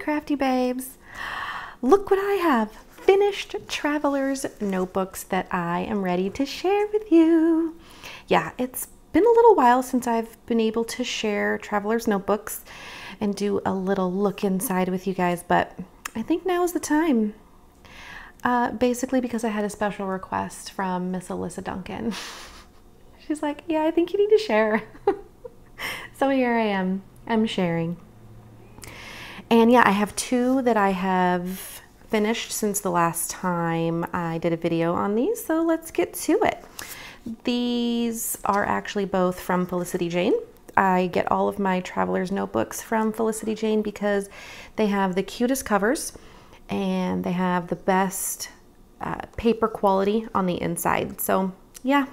crafty babes. Look what I have. Finished traveler's notebooks that I am ready to share with you. Yeah, it's been a little while since I've been able to share traveler's notebooks and do a little look inside with you guys, but I think now is the time. Basically because I had a special request from Miss Alyssa Duncan. She's like, yeah, I think you need to share. So here I am, I'm sharing. And yeah, I have two that I have finished since the last time I did a video on these, so let's get to it. These are actually both from Felicity Jane. I get all of my traveler's notebooks from Felicity Jane because they have the cutest covers and they have the best paper quality on the inside. So yeah,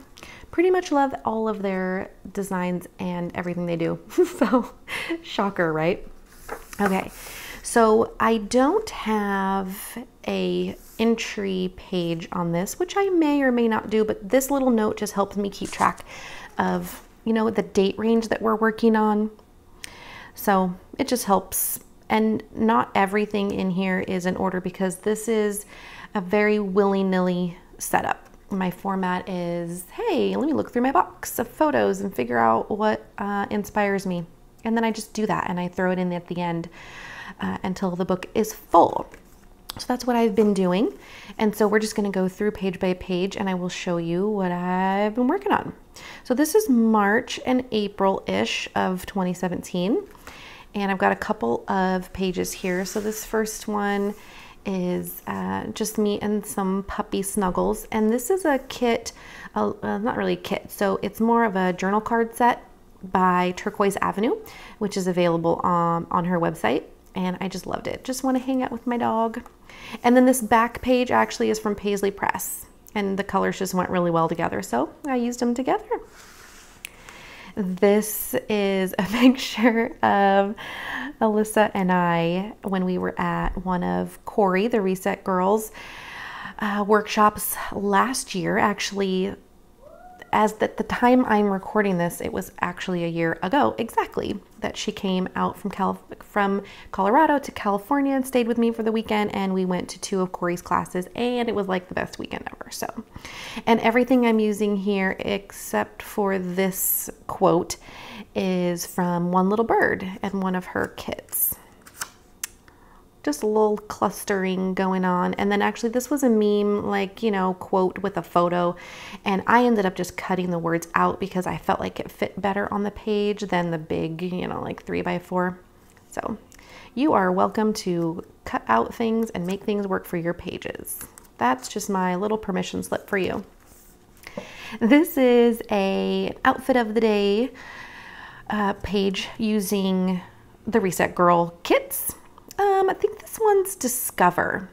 pretty much love all of their designs and everything they do. So shocker, right? Okay, so I don't have a entry page on this, which I may or may not do, but this little note just helps me keep track of, you know, the date range that we're working on. So it just helps. And not everything in here is in order because this is a very willy-nilly setup. My format is, hey, let me look through my box of photos and figure out what inspires me. And then I just do that and I throw it in at the end until the book is full. So that's what I've been doing. And so we're just gonna go through page by page and I will show you what I've been working on. So this is March and April-ish of 2017. And I've got a couple of pages here. So this first one is just me and some puppy snuggles. And this is a kit, not really a kit, so it's more of a journal card set by Turquoise Avenue, which is available on her website. And I just loved it. Just want to hang out with my dog. And then this back page actually is from Paisley Press. And the colors just went really well together, so I used them together. This is a picture of Alyssa and I when we were at one of Corey, the Reset Girls, workshops last year. Actually, as at the time I'm recording this, it was actually a year ago exactly that she came out from Colorado to California and stayed with me for the weekend, and we went to two of Corey's classes, and it was like the best weekend ever. So, and everything I'm using here except for this quote is from One Little Bird and one of her kits. Just a little clustering going on. And then actually this was a meme, like, you know, quote with a photo. And I ended up just cutting the words out because I felt like it fit better on the page than the big, you know, like 3x4. So you are welcome to cut out things and make things work for your pages. That's just my little permission slip for you. This is an outfit of the day page using the Reset Girl kits. I think this one's Discover.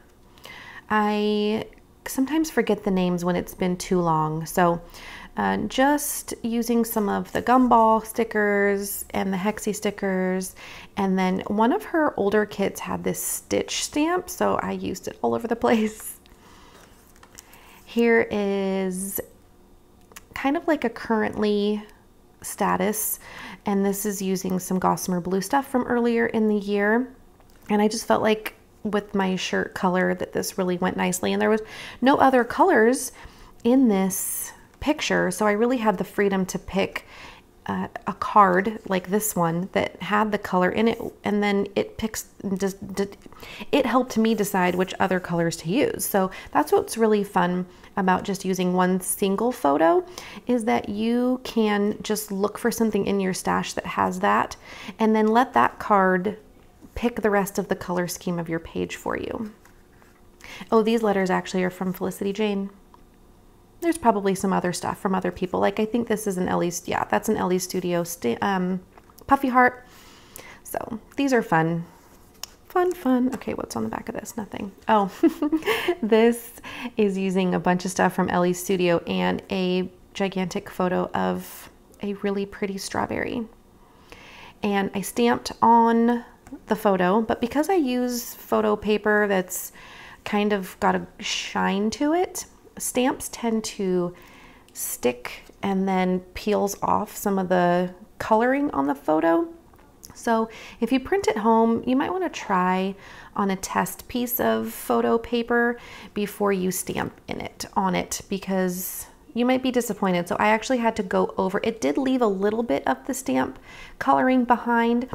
I sometimes forget the names when it's been too long. So just using some of the gumball stickers and the Hexie stickers. And then one of her older kits had this stitch stamp, so I used it all over the place. Here is kind of like a currently status. And this is using some Gossamer Blue stuff from earlier in the year. And I just felt like with my shirt color that this really went nicely. And there was no other colors in this picture. So I really had the freedom to pick a card like this one that had the color in it. And then it helped me decide which other colors to use. So that's what's really fun about just using one single photo, is that you can just look for something in your stash that has that and then let that card pick the rest of the color scheme of your page for you. Oh, these letters actually are from Felicity Jane. There's probably some other stuff from other people. Like I think this is an Ellie's, yeah, that's an Ellie Studio Puffy Heart. So these are fun. Fun. Okay, what's on the back of this? Nothing. Oh, this is using a bunch of stuff from Ellie Studio and a gigantic photo of a really pretty strawberry. And I stamped on the photo, but because I use photo paper that's kind of got a shine to it, stamps tend to stick and then peels off some of the coloring on the photo. So if you print at home, you might want to try on a test piece of photo paper before you stamp on it, because you might be disappointed. So I actually had to go over. It did leave a little bit of the stamp coloring behind,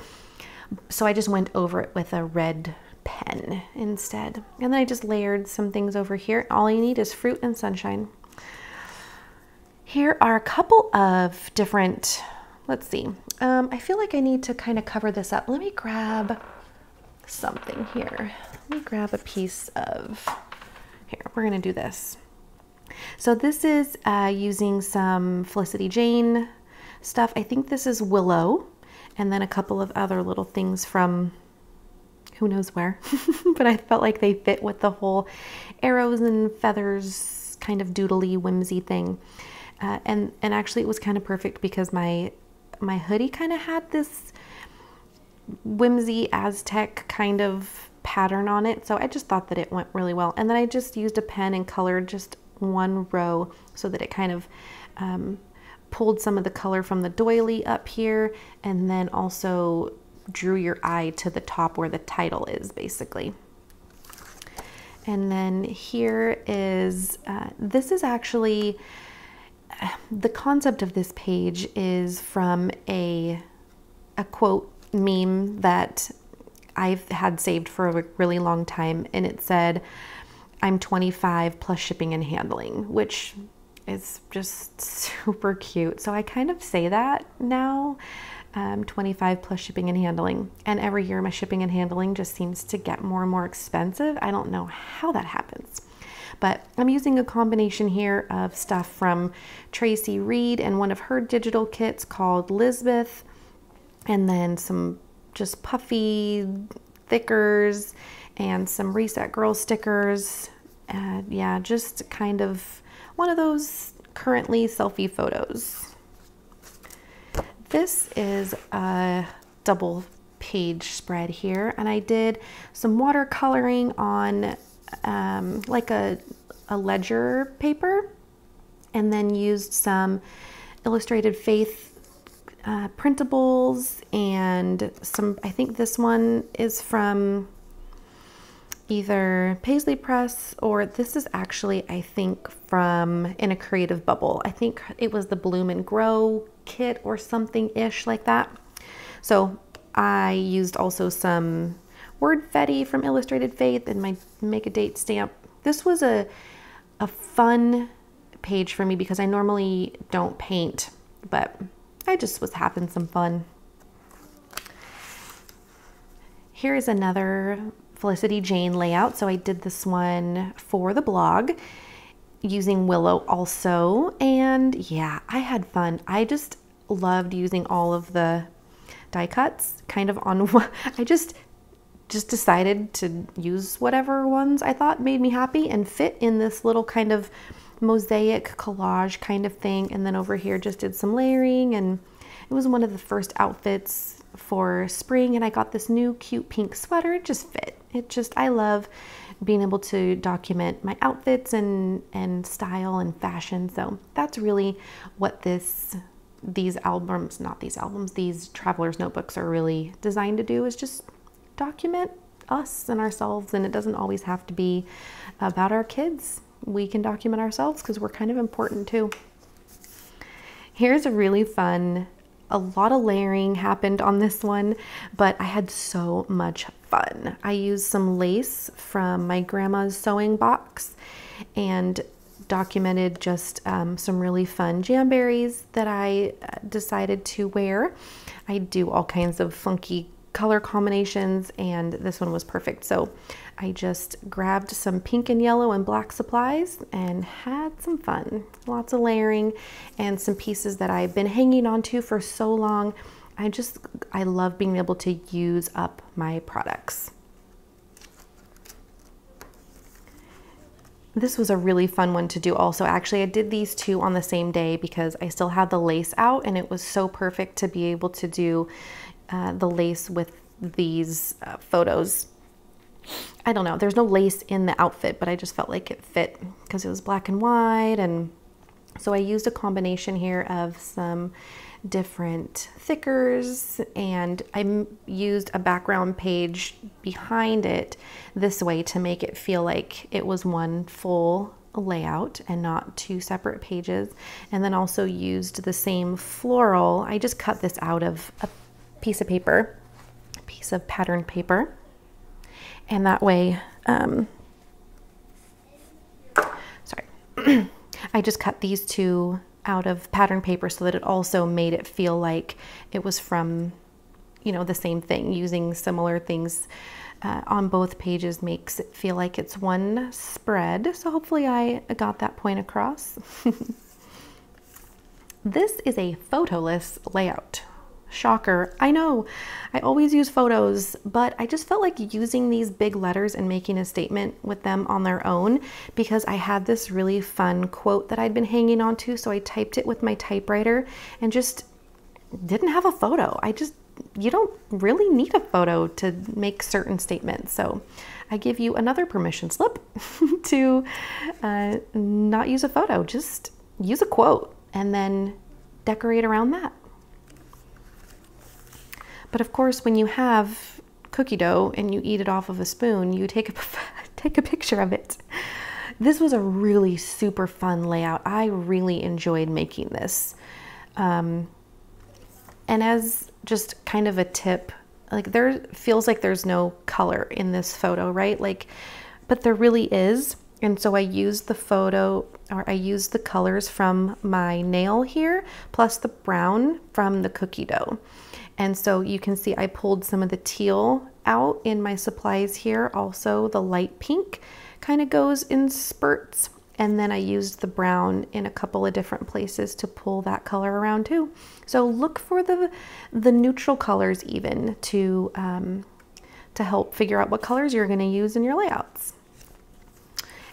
so I just went over it with a red pen instead. And then I just layered some things over here. All you need is fruit and sunshine. Here are a couple of different, let's see. I feel like I need to kind of cover this up. Let me grab something here. Let me grab a piece of, here, we're gonna do this. So this is using some Felicity Jane stuff. I think this is Willow, and then a couple of other little things from who knows where, but I felt like they fit with the whole arrows and feathers kind of doodly whimsy thing. And actually it was kind of perfect because my hoodie kind of had this whimsy Aztec kind of pattern on it. So I just thought that it went really well. And then I just used a pen and colored just one row so that it kind of pulled some of the color from the doily up here, and then also drew your eye to the top where the title is, basically. And then here is, this is actually, the concept of this page is from a quote meme that I've had saved for a really long time, and it said, "I'm 25 plus shipping and handling," which is just super cute. So I kind of say that now, 25 plus shipping and handling. And every year my shipping and handling just seems to get more and more expensive. I don't know how that happens. But I'm using a combination here of stuff from Tracy Reed and one of her digital kits called Lisbeth, and then some just puffy thickers and some Reset Girl stickers. Yeah, just kind of one of those currently selfie photos. This is a double page spread here, and I did some watercoloring on like a ledger paper, and then used some Illustrated Faith printables, and some, I think this one is from either Paisley Press, or this is actually, I think, from In a Creative Bubble. I think it was the Bloom and Grow kit or something-ish like that. So I used also some Wordfetti from Illustrated Faith and my Make a Date stamp. This was a fun page for me because I normally don't paint, but I just was having some fun. Here is another Felicity Jane layout. So I did this one for the blog using Willow also, and yeah, I had fun. I just loved using all of the die cuts kind of on what I just decided to use whatever ones I thought made me happy and fit in this little kind of mosaic collage kind of thing. And then over here just did some layering, and it was one of the first outfits for spring, and I got this new cute pink sweater. It just fit. I love being able to document my outfits and style and fashion. So that's really what these traveler's notebooks are really designed to do, is just document us and ourselves. And it doesn't always have to be about our kids. We can document ourselves because we're kind of important too. Here's a really fun, a lot of layering happened on this one, but I had so much fun. I used some lace from my grandma's sewing box and documented just some really fun jamberries that I decided to wear. I do all kinds of funky color combinations, and this one was perfect. So I just grabbed some pink and yellow and black supplies and had some fun. Lots of layering and some pieces that I've been hanging on to for so long. I love being able to use up my products. This was a really fun one to do also. Actually, I did these two on the same day because I still had the lace out, and it was so perfect to be able to do the lace with these photos. I don't know, there's no lace in the outfit, but I just felt like it fit because it was black and white, and So I used a combination here of some different thickers, and I used a background page behind it this way to make it feel like it was one full layout and not two separate pages. And then also used the same floral. I just cut this out of a piece of paper, a piece of patterned paper, and that way, sorry, I just cut these two out of pattern paper so that it also made it feel like it was from, you know, the same thing. Using similar things on both pages makes it feel like it's one spread. So hopefully I got that point across. This is a photoless layout. Shocker. I know, I always use photos, but I just felt like using these big letters and making a statement with them on their own, because I had this really fun quote that I'd been hanging on to, so I typed it with my typewriter and just didn't have a photo. You don't really need a photo to make certain statements. So I give you another permission slip to not use a photo, just use a quote and then decorate around that. But of course, when you have cookie dough and you eat it off of a spoon, you take a picture of it. This was a really super fun layout. I really enjoyed making this. And as just kind of a tip, like there feels like there's no color in this photo, right? Like, but there really is. And so I used the colors from my nail here, plus the brown from the cookie dough. And so you can see I pulled some of the teal out in my supplies here. Also the light pink kind of goes in spurts. And then I used the brown in a couple of different places to pull that color around too. So look for the neutral colors even to help figure out what colors you're going to use in your layouts.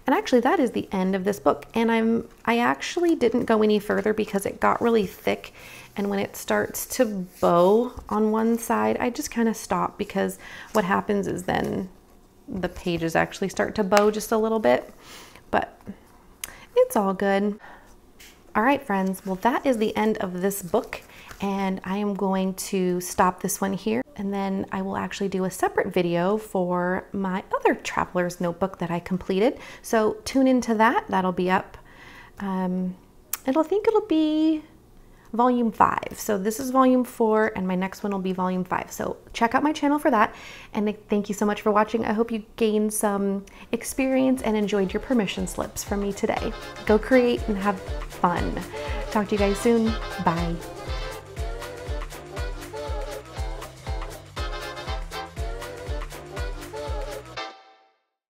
And actually that is the end of this book. And I actually didn't go any further because it got really thick. And when it starts to bow on one side, I just kind of stop, because what happens is then the pages actually start to bow just a little bit, but it's all good. All right, friends. Well, that is the end of this book, and I am going to stop this one here, and then I will actually do a separate video for my other traveler's notebook that I completed. So tune into that. That'll be up. I think it'll be volume 5. So this is volume 4 and my next one will be volume 5. So check out my channel for that. And thank you so much for watching. I hope you gained some experience and enjoyed your permission slips from me today. Go create and have fun. Talk to you guys soon. Bye.